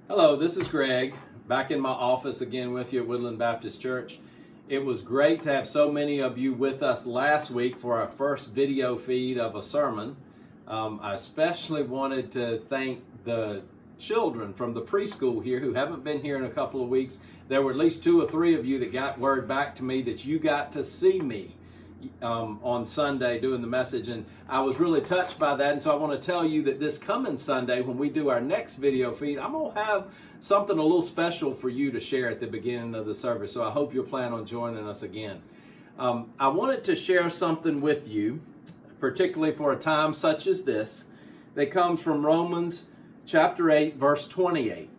Hello, this is Greg, back in my office again with you at Woodland Baptist Church. It was great to have so many of you with us last week for our first video feed of a sermon. I especially wanted to thank the children from the preschool here who haven't been here in a couple of weeks. There were at least 2 or 3 of you that got word back to me that you got to see me on Sunday doing the message, and I was really touched by that. And so I want to tell you that this coming Sunday, when we do our next video feed, I'm going to have something a little special for you to share at the beginning of the service. So I hope you'll plan on joining us again. I wanted to share something with you, particularly for a time such as this, that comes from Romans chapter 8, verse 28.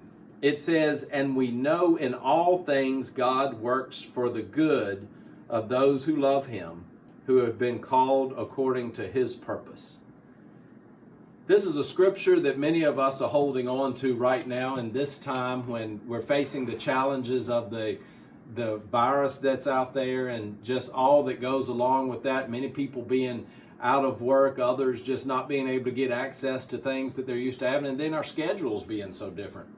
It says, "And we know in all things God works for the good of those who love him, who have been called according to his purpose." This is a scripture that many of us are holding on to right now in this time when we're facing the challenges of the virus that's out there and just all that goes along with that. Many people being out of work, others just not being able to get access to things that they're used to having, and then our schedules being so different.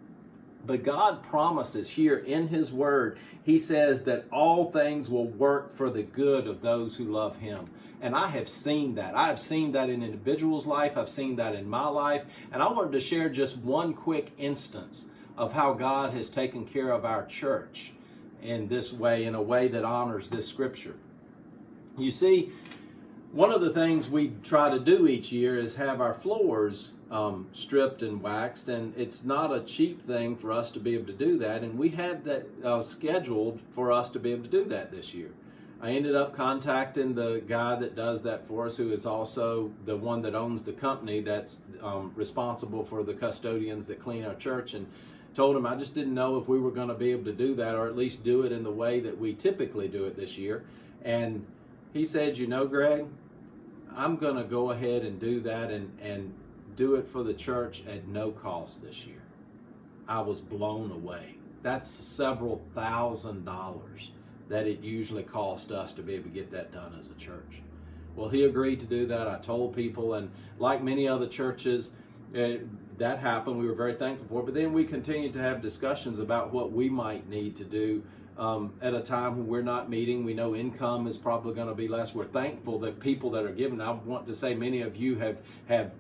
But God promises here in his word, he says that all things will work for the good of those who love him. And I have seen that. I have seen that in an individual's life. I've seen that in my life. And I wanted to share just one quick instance of how God has taken care of our church in this way, in a way that honors this scripture. You see, one of the things we try to do each year is have our floors stripped and waxed, and it's not a cheap thing for us to be able to do that, and we had that scheduled for us to be able to do that this year. I ended up contacting the guy that does that for us, who is also the one that owns the company that's responsible for the custodians that clean our church, and told him I just didn't know if we were going to be able to do that, or at least do it in the way that we typically do it this year. And he said, "You know, Greg, I'm going to go ahead and do that and do it for the church at no cost this year." I was blown away. That's several $1,000s that it usually costs us to be able to get that done as a church. Well, he agreed to do that. I told people, and like many other churches, that happened. We were very thankful for it. But then we continued to have discussions about what we might need to do at a time when we're not meeting. We know income is probably going to be less. We're thankful that people that are giving. I want to say many of you have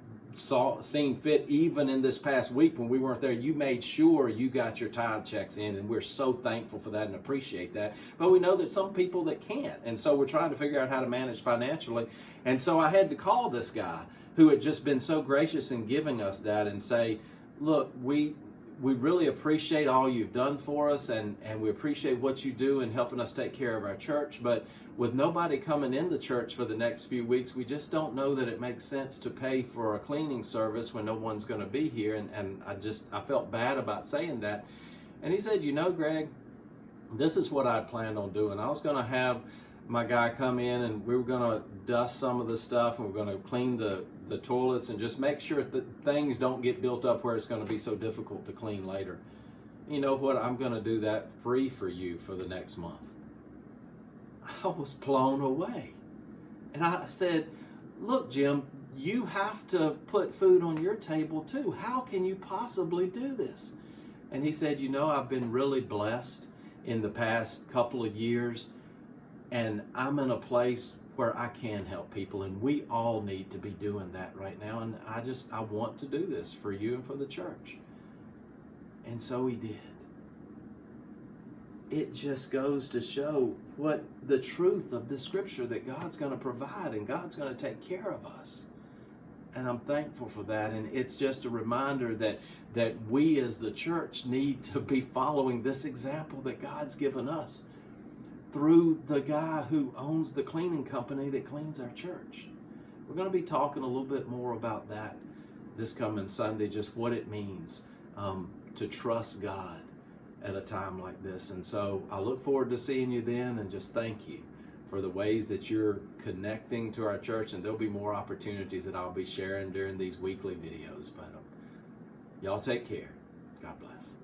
seen fit, even in this past week when we weren't there, you made sure you got your tithe checks in, and we're so thankful for that and appreciate that. But we know that some people that can't, and so we're trying to figure out how to manage financially. And so I had to call this guy who had just been so gracious in giving us that and say, "Look, we really appreciate all you've done for us, and we appreciate what you do in helping us take care of our church, but with nobody coming in the church for the next few weeks, we just don't know that it makes sense to pay for a cleaning service when no one's going to be here." And I felt bad about saying that. And he said, "You know, Greg, this is what I planned on doing. I was going to have my guy come in, and we were going to dust some of the stuff, and we're going to clean the toilets and just make sure that things don't get built up where it's going to be so difficult to clean later. You know what? I'm going to do that free for you for the next month." I was blown away. And I said, "Look, Jim, you have to put food on your table too. How can you possibly do this?" And he said, "You know, I've been really blessed in the past couple of years, and I'm in a place where I can help people, and we all need to be doing that right now, and I want to do this for you and for the church." And so he did. It just goes to show what the truth of the scripture, that God's going to provide and God's going to take care of us. And I'm thankful for that. And it's just a reminder that we as the church need to be following this example that God's given us through the guy who owns the cleaning company that cleans our church. We're going to be talking a little bit more about that this coming Sunday, just what it means to trust God at a time like this. And so I look forward to seeing you then, and just thank you for the ways that you're connecting to our church. And there'll be more opportunities that I'll be sharing during these weekly videos. But y'all take care. God bless.